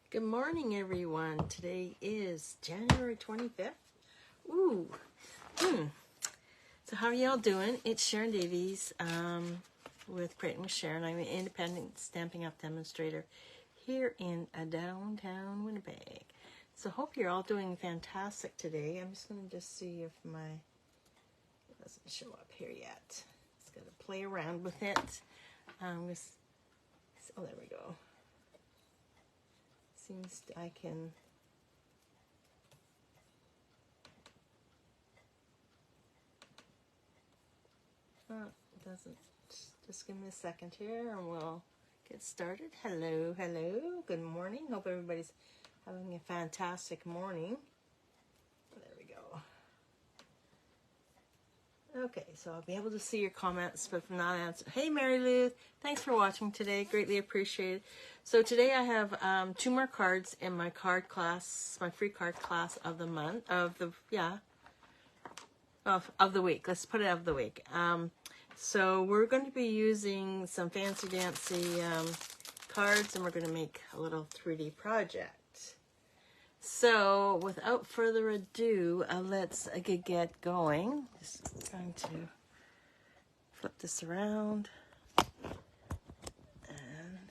Good morning, everyone. Today is January 25th. Ooh. So how are y'all doing? It's Sharon Davies with Creating with Sharon. I'm an independent Stampin' Up! Demonstrator here in downtown Winnipeg. So hope you're all doing fantastic today. I'm just going to see if it doesn't show up here yet. Just got to play around with it. Oh, there we go. Seems I can. Oh, it doesn't. Just give me a second here and we'll get started. Hello. Good morning. Hope everybody's having a fantastic morning. There we go. Okay, so I'll be able to see your comments, but if not answer. Hey, Mary Lou, thanks for watching today. Greatly appreciated. So today I have 2 more cards in my card class, my free card class of the month, of the week. Let's put it of the week. So we're going to be using some fancy dancy cards, and we're going to make a little 3D project. So without further ado, let's get going. Just going to flip this around. And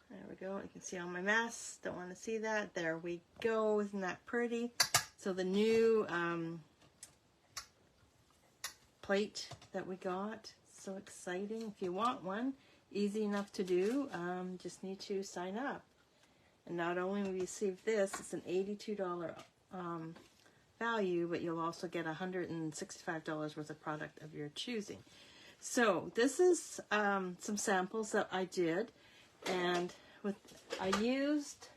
there we go. You can see all my mess. Don't want to see that. There we go. Isn't that pretty? So the new plate that we got, so exciting. If you want one, easy enough to do. Just need to sign up. And not only will you receive this, it's an $82 value, but you'll also get $165 worth of product of your choosing. So this is some samples that I did, and I used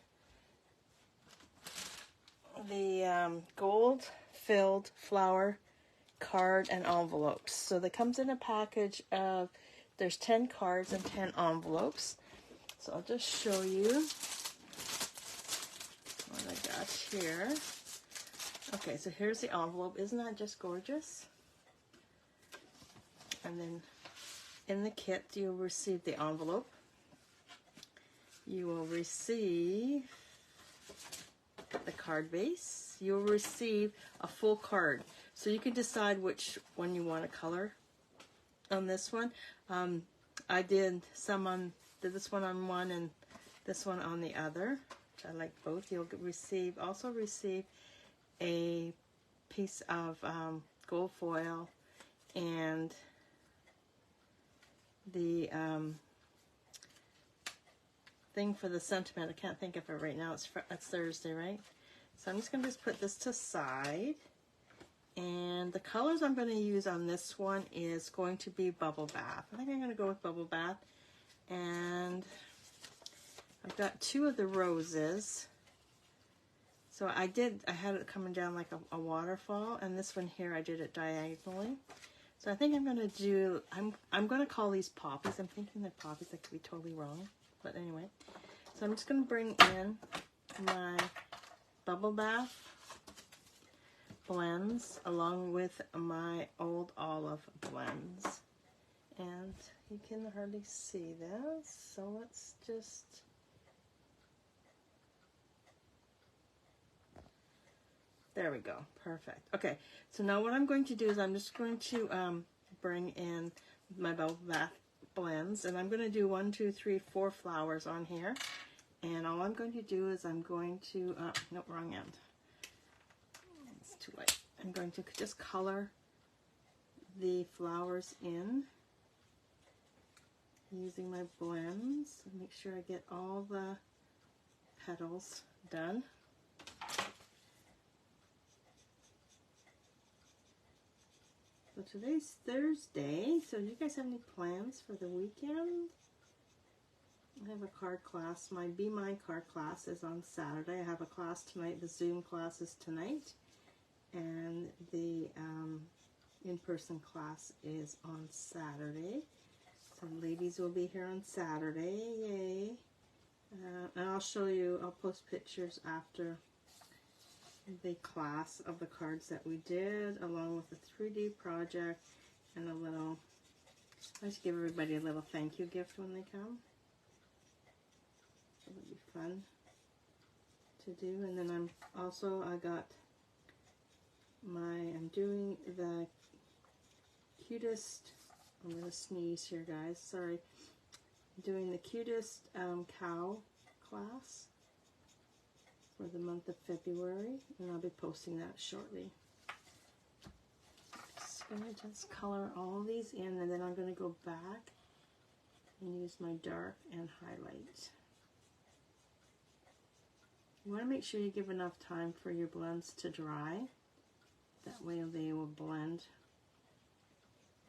the gold-filled flower card and envelopes. So that comes in a package of, there's 10 cards and 10 envelopes. So I'll just show you what I got here. Okay, so here's the envelope. Isn't that just gorgeous? And then in the kit, you'll receive the envelope. You will receive the card base. You'll receive a full card. So you can decide which one you want to color on this one. I did this one on one and this one on the other. I like both. You'll also receive a piece of gold foil and the thing for the sentiment. I can't think of it right now. It's Thursday, right? So I'm just going to put this to side. And the colors I'm going to use on this one is going to be Bubble Bath. I think I'm going to go with Bubble Bath. And I've got 2 of the roses. So I had it coming down like a waterfall, and this one here I did it diagonally. So I think I'm going to do, I'm going to call these poppies. I'm thinking they're poppies. That could be totally wrong, but anyway. So I'm just going to bring in my Bubble Bath blends along with my Old Olive blends. And you can hardly see this, so let's just... There we go. Perfect. Okay, so now what I'm going to do is I'm just going to bring in my Bubble Bath blends, and I'm going to do 1, 2, 3, 4 flowers on here. And all I'm going to do is I'm going to, no, wrong end. It's too light. I'm going to just color the flowers in using my blends. Make sure I get all the petals done. So today's Thursday, so do you guys have any plans for the weekend? I have a card class. My Be Mine card class is on Saturday. I have a class tonight. The Zoom class is tonight. And the in-person class is on Saturday. So ladies will be here on Saturday. Yay. And I'll show you, I'll post pictures after the class of the cards that we did, along with the 3D project and a little, I just give everybody a little thank you gift when they come. So it'll be fun to do. And then I'm doing the cutest, I'm going to sneeze here guys, sorry. I'm doing the cutest cow class for the month of February, and I'll be posting that shortly. I'm going to just color all these in, and then I'm going to go back and use my dark and highlight. You want to make sure you give enough time for your blends to dry. That way they will blend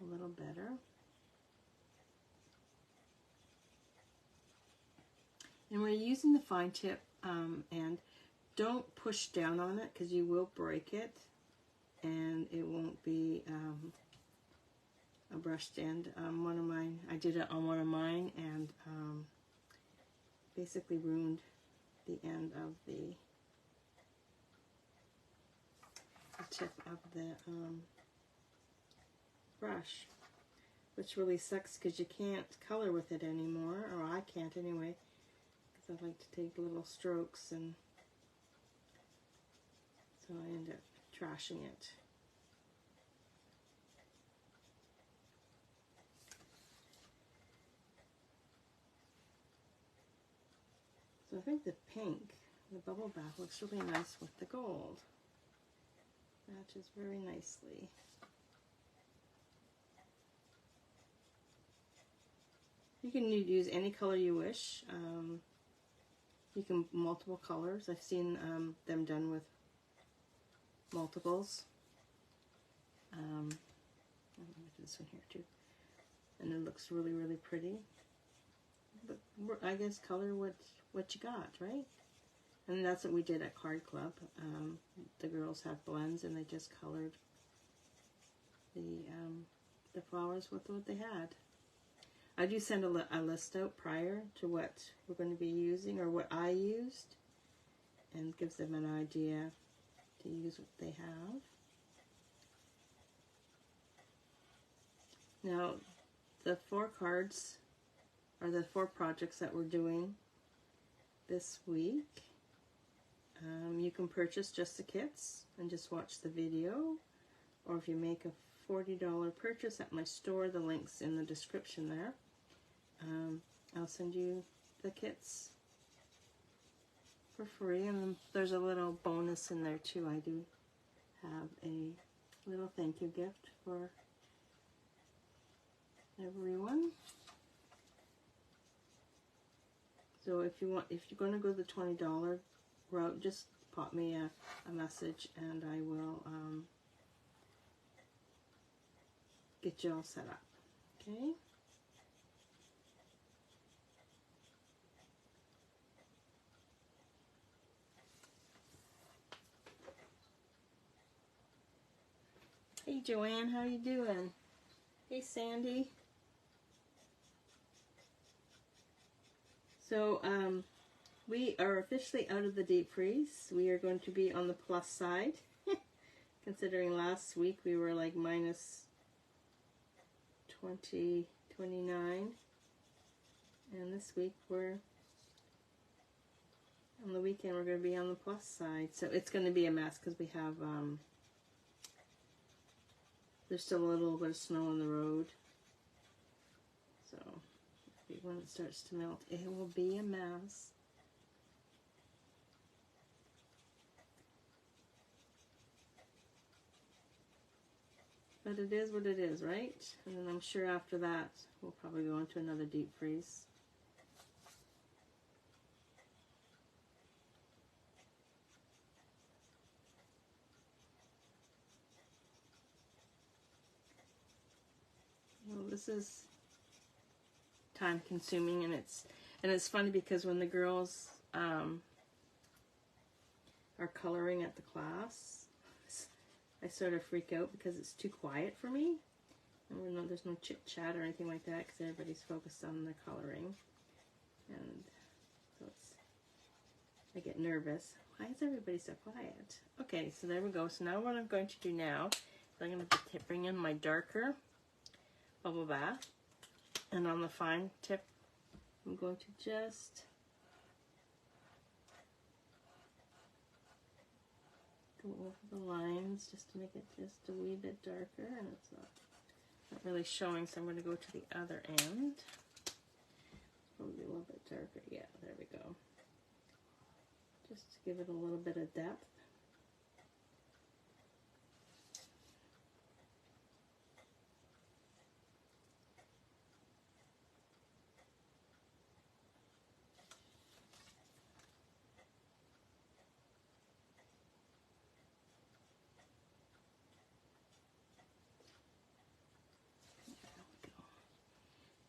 a little better. And we're using the fine tip, and don't push down on it because you will break it and it won't be a brushed end. I did it on one of mine and basically ruined the end of the tip of the brush, which really sucks because you can't color with it anymore, or I can't anyway, because I like to take little strokes, and so I end up trashing it. So I think the pink, the bubble bath, looks really nice with the gold. Matches very nicely. You can use any color you wish. You can multiple colors. I've seen them done with multiples. I'm going to do this one here too. And it looks really, really pretty. But I guess color what you got, right? And that's what we did at Card Club. The girls have blends, and they just colored the flowers with what they had. I do send a list out prior to what we're going to be using, or what I used, and gives them an idea to use what they have. Now, the 4 cards are the 4 projects that we're doing this week. You can purchase just the kits and just watch the video, or if you make a $40 purchase at my store, the link's in the description there. I'll send you the kits for free, and there's a little bonus in there too. I do have a little thank you gift for everyone. So if you're going to go the $20 route, just pop me a message, and I will get you all set up. Okay. Hey Joanne, how you doing? Hey Sandy. So we are officially out of the deep freeze. We are going to be on the plus side, considering last week we were like minus 20, 29, and this week we're on the weekend we're going to be on the plus side. So it's going to be a mess because we have there's still a little bit of snow on the road. So when it starts to melt, it will be a mess. But it is what it is, right? And then I'm sure after that, we'll probably go into another deep freeze. Well, this is time consuming, and it's funny because when the girls are coloring at the class, I sort of freak out because it's too quiet for me. And there's no chit chat or anything like that because everybody's focused on their coloring, and so I get nervous. Why is everybody so quiet? Okay, so there we go. So now what I'm going to do now is I'm going to bring in my darker bubble bath, and on the fine tip I'm going to just go over the lines just to make it just a wee bit darker, and it's not really showing, so I'm going to go to the other end. Probably a little bit darker. Yeah, there we go. Just to give it a little bit of depth.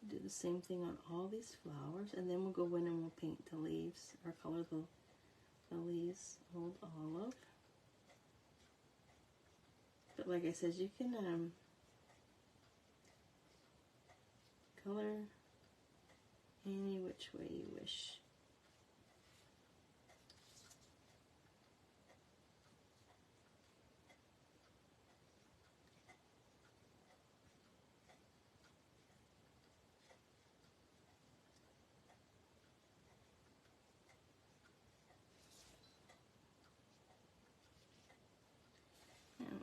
Do the same thing on all these flowers, and then we'll go in and we'll paint the leaves, or color the leaves Old Olive. But like I said, you can color any which way you wish.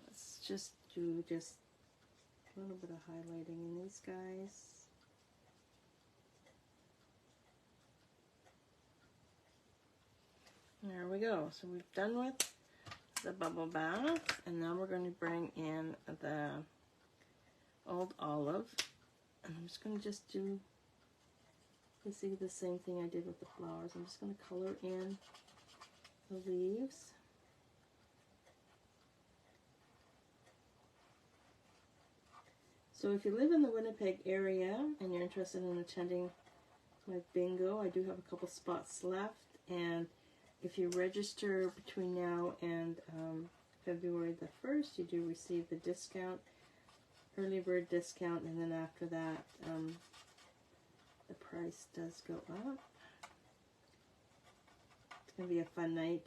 Let's just do a little bit of highlighting in these guys. There we go. So we've done with the bubble bath, and now we're going to bring in the Old Olive, and I'm just going to do basically the same thing I did with the flowers. I'm just going to color in the leaves. So if you live in the Winnipeg area and you're interested in attending my bingo, I do have a couple spots left, and if you register between now and February the 1st, you do receive the discount, early bird discount, and then after that, the price does go up. It's going to be a fun night.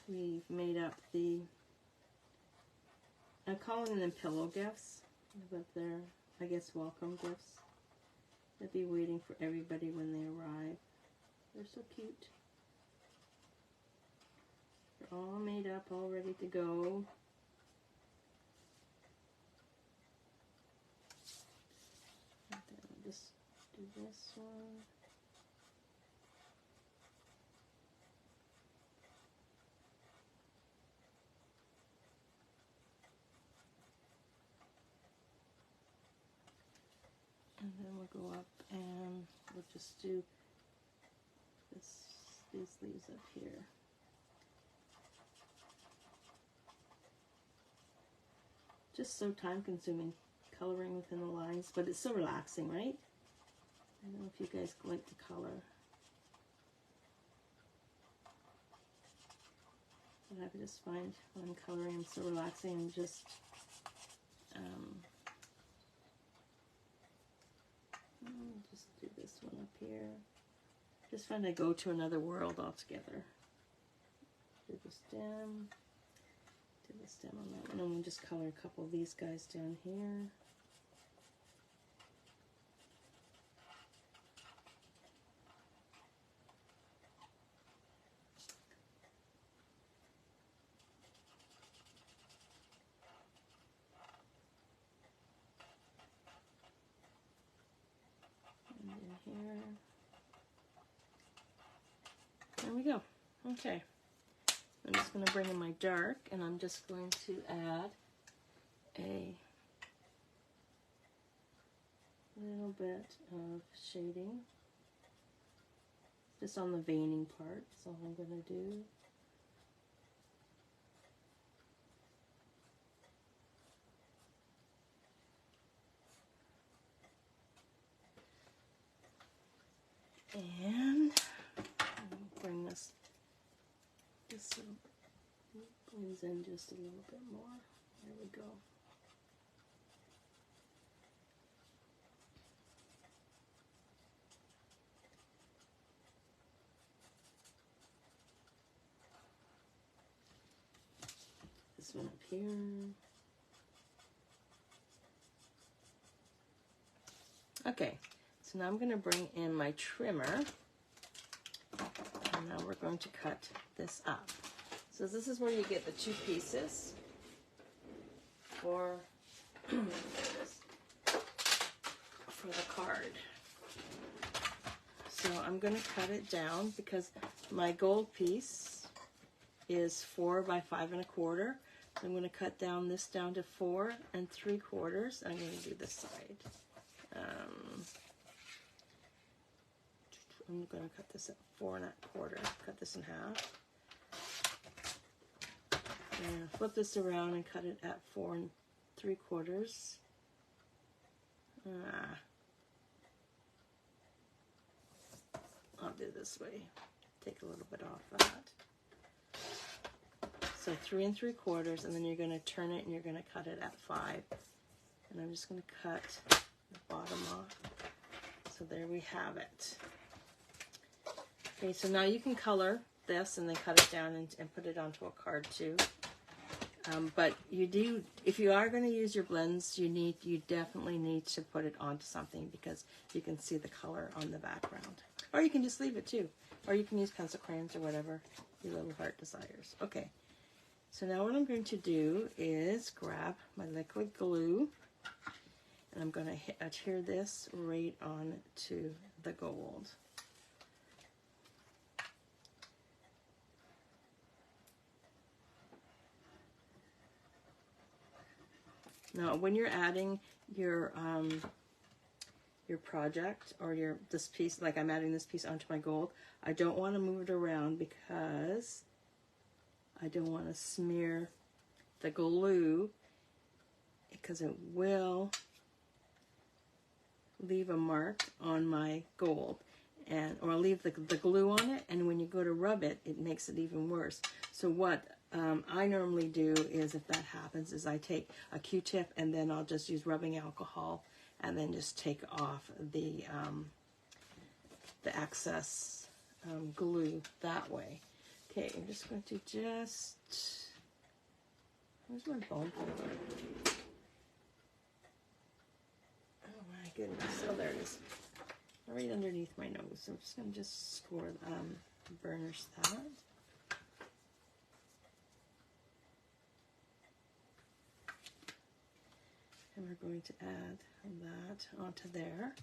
We've made up I'm calling them pillow gifts, but they're, I guess, welcome gifts. They'll be waiting for everybody when they arrive. They're so cute. They're all made up, all ready to go. And then I'll just do this one. And then we'll go up and we'll just do these leaves up here. Just so time consuming coloring within the lines, but it's so relaxing, right? I don't know if you guys like to color. But I just find when I'm coloring, I'm so relaxing, and just do this one up here. Just find I go to another world altogether. Do the stem. Do the stem on that one. And we'll just color a couple of these guys down here. Here. There we go. Okay. I'm just going to bring in my dark, and I'm just going to add a little bit of shading just on the veining part. That's all I'm going to do. And I'll bring this brings in just a little bit more. There we go. This one up here. Okay. So now I'm going to bring in my trimmer, and now we're going to cut this up. So this is where you get the 2 pieces for the card. So I'm going to cut it down because my gold piece is 4 by 5 1/4. So I'm going to cut down this down to 4 3/4. I'm going to do this side. I'm going to cut this at 4 1/4. Cut this in half. And flip this around and cut it at 4 3/4. I'll do it this way. Take a little bit off that. So 3 3/4, and then you're going to turn it and you're going to cut it at 5. And I'm just going to cut the bottom off. So there we have it. Okay, so now you can color this and then cut it down and put it onto a card too. But you do, if you are going to use your blends, you definitely need to put it onto something because you can see the color on the background. Or you can just leave it too. Or you can use pencil crayons or whatever your little heart desires. Okay, so now what I'm going to do is grab my liquid glue and I'm going to adhere this right on to the gold. Now, when you're adding your project or this piece, like I'm adding this piece onto my gold, I don't want to move it around because I don't want to smear the glue because it will leave a mark on my gold, or leave the glue on it, and when you go to rub it, it makes it even worse. So what I normally do is, if that happens, is I take a Q-tip and then I'll just use rubbing alcohol and then just take off the excess glue that way. Okay, I'm just going to where's my bone folder? Oh my goodness, oh there it is. Right underneath my nose. So I'm just going to score, burnish that. And we're going to add that onto there.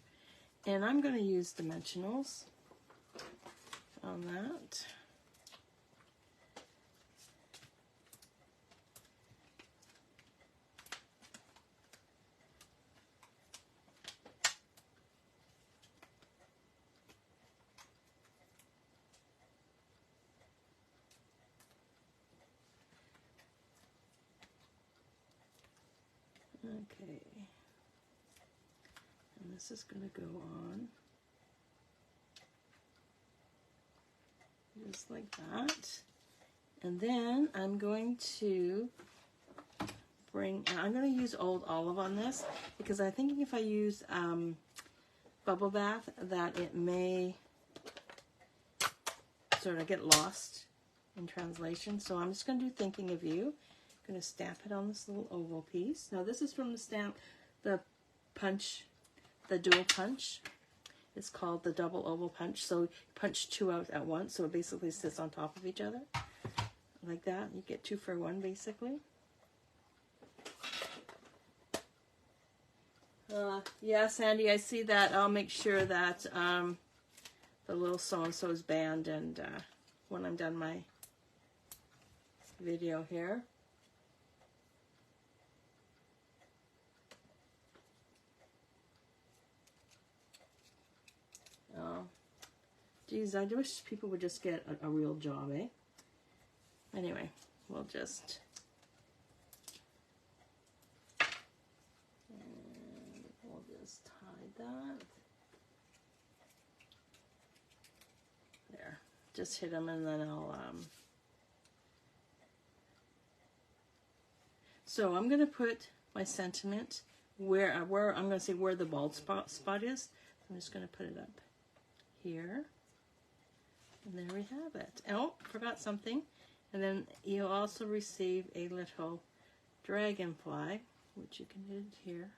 And I'm going to use dimensionals on that. Okay, and this is going to go on just like that. And then I'm going to and I'm going to use Old Olive on this because I think if I use Bubble Bath that it may sort of get lost in translation. So I'm just going to do Thinking of You. I'm going to stamp it on this little oval piece. Now this is from the stamp, the dual punch. It's called the double oval punch. So you punch 2 out at once, so it basically sits on top of each other. Like that. You get 2 for 1 basically. Yeah, Sandy, I see that. I'll make sure that the little so-and-so is banned and when I'm done my video here. Oh, geez, I wish people would just get a real job, eh? Anyway, we'll just... And we'll just hide that. There. Just hit them and then I'll... So I'm going to put my sentiment where I'm going to say where the bald spot is. I'm just going to put it up here, and there we have it. Oh, forgot something. And then you'll also receive a little dragonfly, which you can do here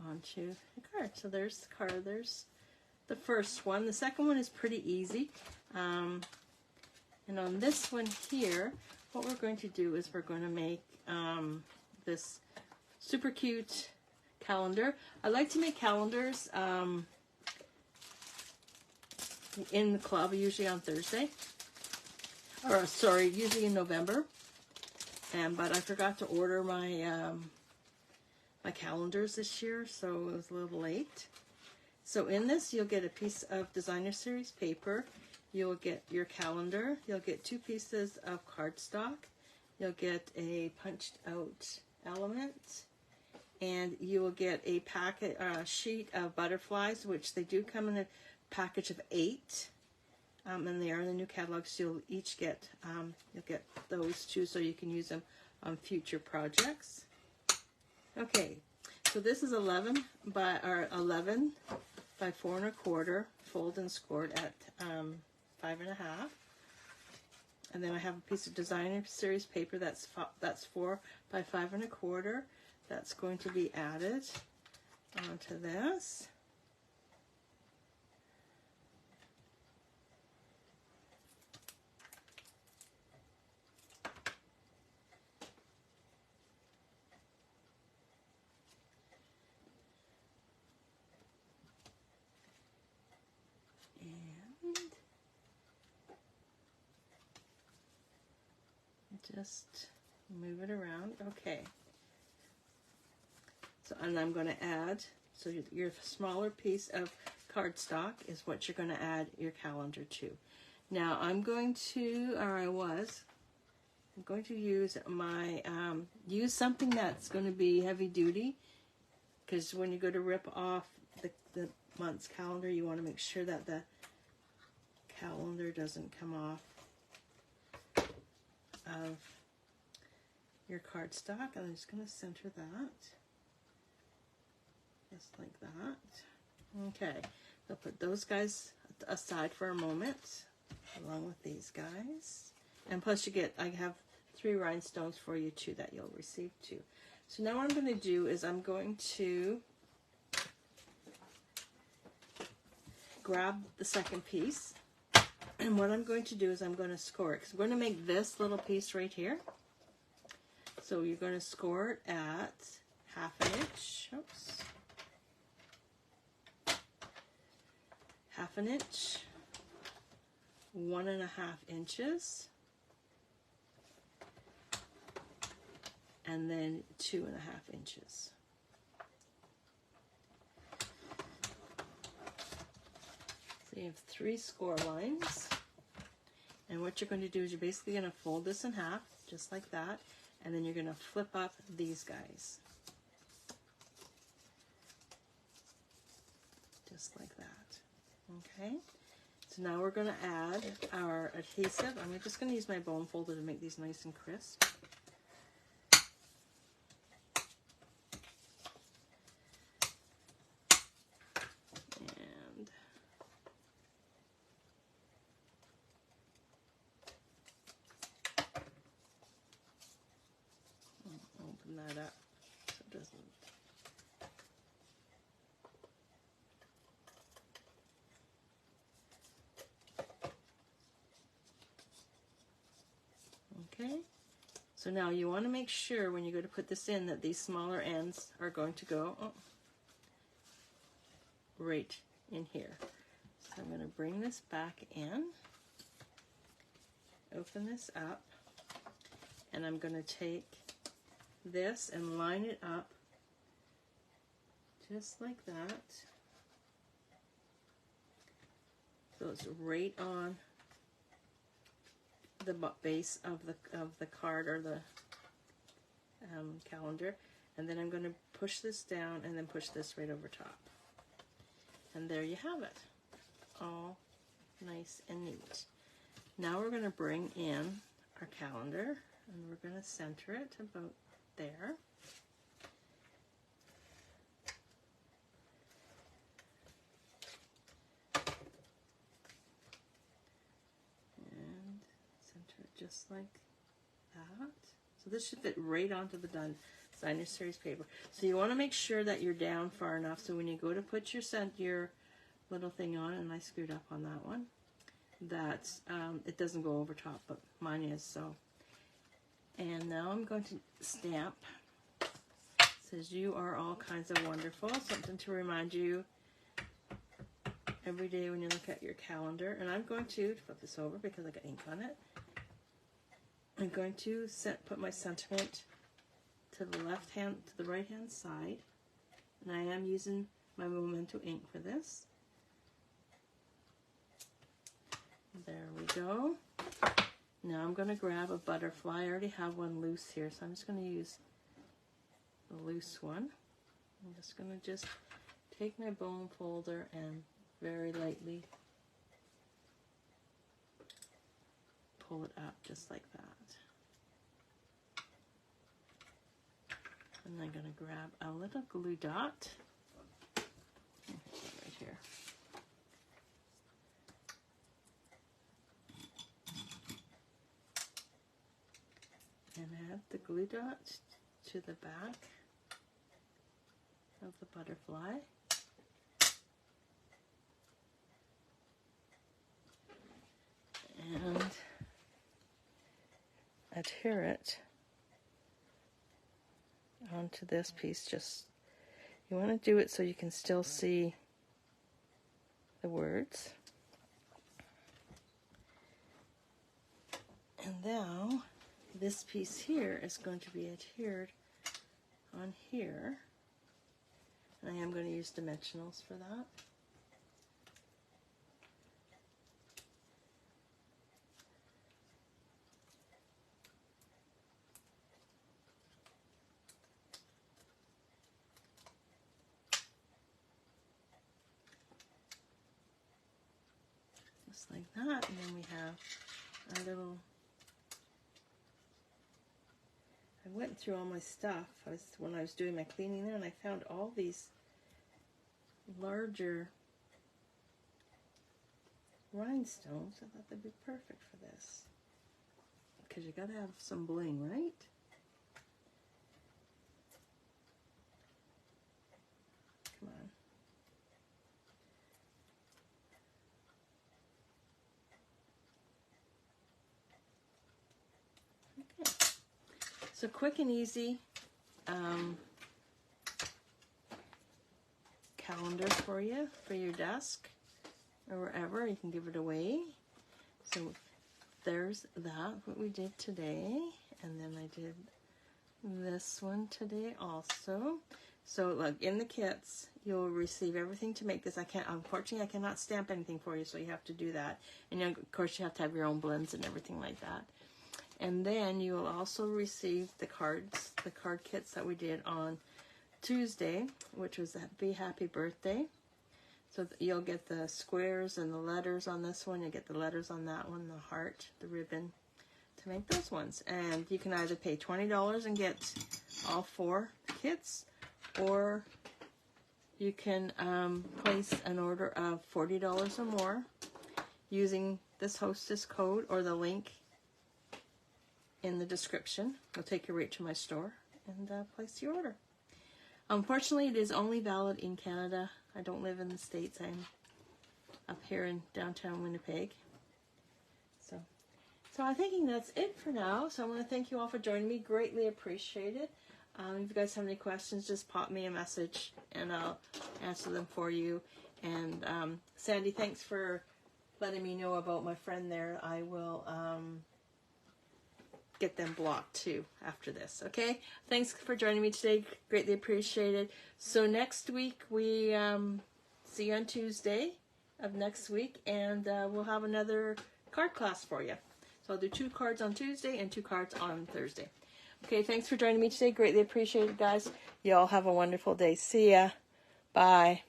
onto the card. So there's the card. There's the first one. The second one is pretty easy, and And on this one here, what we're going to do is we're going to make this super cute calendar. I like to make calendars in the club, usually on Thursday. Or sorry, usually in November. But I forgot to order my my calendars this year, so it was a little late. So in this, you'll get a piece of designer series paper. You'll get your calendar. You'll get 2 pieces of cardstock. You'll get a punched out element. And you will get a sheet of butterflies, which they do come in a package of 8. And they are in the new catalog, so you'll each get, you'll get those 2 so you can use them on future projects. Okay, so this is 11 by 4 1/4, fold and scored at 5 1/2. And then I have a piece of designer series paper that's 4 by 5 1/4. That's going to be added onto this. Just move it around. Okay. So, and I'm going to add, so your smaller piece of cardstock is what you're going to add your calendar to. Now I'm going to, I'm going to use my, use something that's going to be heavy duty, because when you go to rip off the month's calendar, you want to make sure that the calendar doesn't come off of your cardstock. And I'm just going to center that just like that. Okay, so put those guys aside for a moment along with these guys, and plus you get, I have 3 rhinestones for you too that you'll receive too. So now what I'm going to do is I'm going to grab the second piece. And what I'm going to do is I'm going to score it, because we're going to make this little piece right here. So you're going to score it at 1/2 inch. Oops. 1/2 inch, 1 1/2 inches, and then 2 1/2 inches. So you have 3 score lines, and what you're going to do is you're basically going to fold this in half, just like that, and then you're going to flip up these guys, just like that. Okay, so now we're going to add our adhesive. I'm just going to use my bone folder to make these nice and crisp. That up so it doesn't. Okay, so now you want to make sure when you go to put this in that these smaller ends are going to go right in here. So I'm going to bring this back in, open this up, and I'm going to take this and line it up just like that, so it's right on the base of the card or the calendar. And then I'm going to push this down and then push this right over top, and there you have it, all nice and neat. Now we're going to bring in our calendar and we're going to center it about there. And center it just like that. So this should fit right onto the designer series paper. So you want to make sure that you're down far enough so when you go to put your little thing on, and I screwed up on that one, that it doesn't go over top, but mine is. So, and now I'm going to stamp. It says you are all kinds of wonderful. Something to remind you every day when you look at your calendar. And I'm going to flip this over because I got ink on it. I'm going to put my sentiment to the left hand, to the right hand side, and I am using my Memento ink for this. There we go. Now I'm going to grab a butterfly. I already have one loose here, so I'm just going to use the loose one. I'm just going to take my bone folder and very lightly pull it up just like that. And I'm going to grab a little glue dot. Right here. And add the glue dot to the back of the butterfly. And adhere it onto this piece. Just, you want to do it so you can still see the words. And now this piece here is going to be adhered on here. And I am going to use dimensionals for that. Like that, and then we have our little, I went through all my stuff when I was doing my cleaning there, and I found all these larger rhinestones. I thought they'd be perfect for this, because you gotta have some bling, right? Come on. So quick and easy calendar for you, for your desk or wherever. You can give it away. So there's that, what we did today. And then I did this one today also. So look, in the kits, you'll receive everything to make this. Unfortunately, I cannot stamp anything for you, so you have to do that. And of course, you have to have your own blends and everything like that. And then you will also receive the cards, the card kits that we did on Tuesday, which was Be Happy Birthday. So you'll get the squares and the letters on this one. You'll get the letters on that one, the heart, the ribbon, to make those ones. And you can either pay $20 and get all 4 kits, or you can place an order of $40 or more using this hostess code or the link in the description. It'll take you right to my store and place your order. Unfortunately, it is only valid in Canada. I don't live in the States. I'm up here in downtown Winnipeg. So I'm thinking that's it for now. So I want to thank you all for joining me. Greatly appreciate it. If you guys have any questions, just pop me a message and I'll answer them for you. And Sandy, thanks for letting me know about my friend there. I will get them blocked too after this. Okay, thanks for joining me today. Greatly appreciated. So next week we see you on Tuesday of next week, and we'll have another card class for you. So I'll do 2 cards on Tuesday and 2 cards on Thursday. Okay, thanks for joining me today. Greatly appreciated, guys. You all have a wonderful day. See ya. Bye.